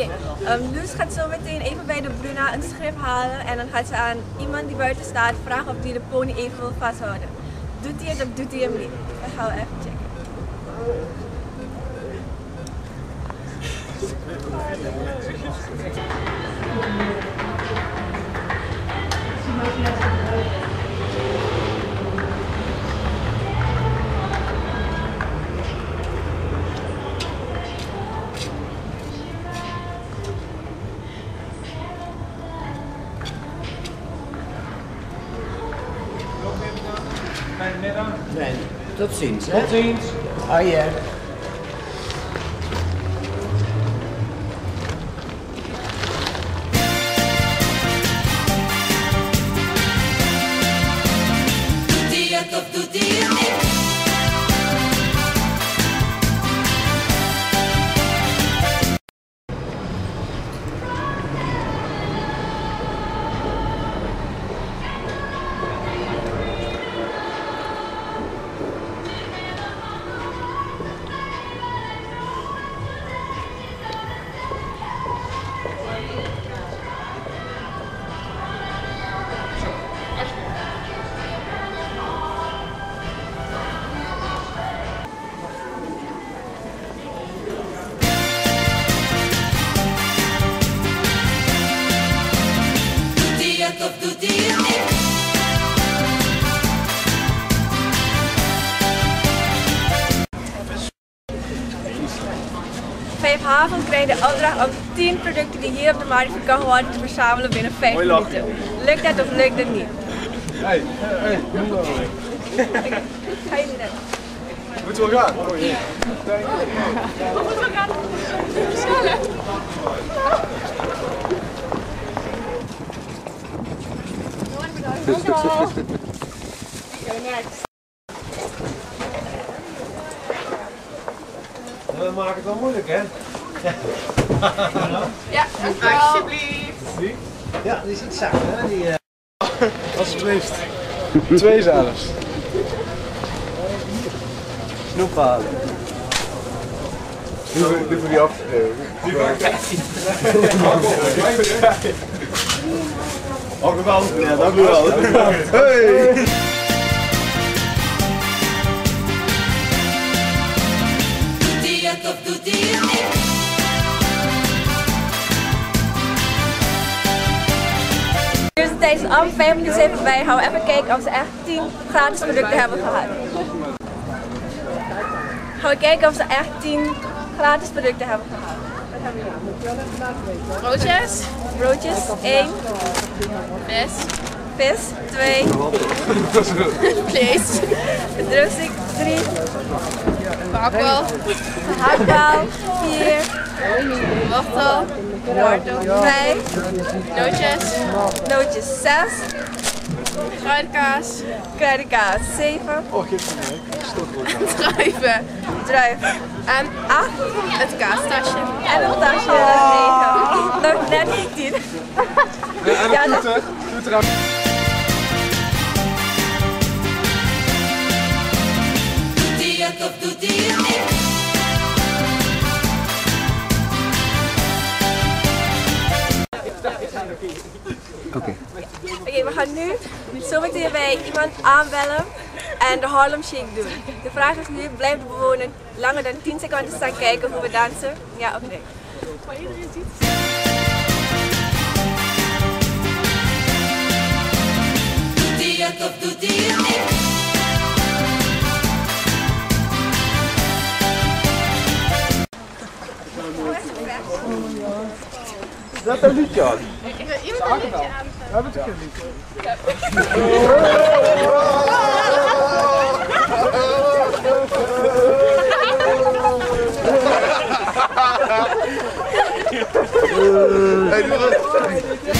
Oké, Loes gaat zo meteen even bij de Bruna een schrift halen en dan gaat ze aan iemand die buiten staat vragen of die de pony even wil vasthouden. Doet hij het of doet hij hem niet? Dat gaan we even checken. Nee, tot ziens. Tot ziens. Oh ja. Doet hij het of doet hij het niet? Of doet hij het niet? 5 haven krijgen de opdracht om 10 producten die hier op de markt verkocht worden te verzamelen binnen 5 minuten. Lukt dat of lukt het niet? Hey, Ga je net? moeten we gaan? We maken het wel moeilijk, hè? Ja, alsjeblieft. Ja, die is iets zachter, hè? Die, Alsjeblieft. 2 zelfs. snoep halen. Dit moet die afgegeven. Oh, geweldig. Ja, dank u wel. Hey! Doet hij het of doet hij het niet? Dus tijdens al 5 minuten zijn voorbij. Gaan we even kijken of ze echt 10 gratis producten hebben gehad. Gaan we kijken of ze echt 10 gratis producten hebben gehad. Wat hebben we hier? Broodjes, Broodjes, 1. vis, Vis, 2. vlees, Drugsik, 3. gehaktbal, Gehaktbal, 4. wortel, 5. nootjes, Nootjes, 6. kruidenkaas, Kruidenkaas, 7. Oh, geef me niet. druiven Druiven. En 8. het kaastasje. En een tasje, dat is 9. Nog net niet 10. En Ja, een dat- toeter. Toeter aan. Doet hij het of doet hij het niet? Oké. Oké, we gaan nu zo meteen bij iemand aanbellen en de Harlem Shake doen. De vraag is nu, blijft de bewoner langer dan 10 seconden staan kijken hoe we dansen? Ja of nee? Doet hij het of doet hij het niet? Zet een liedje aan. Iemand een liedje aan. We hebben toch geen liedje? Hey, doe het.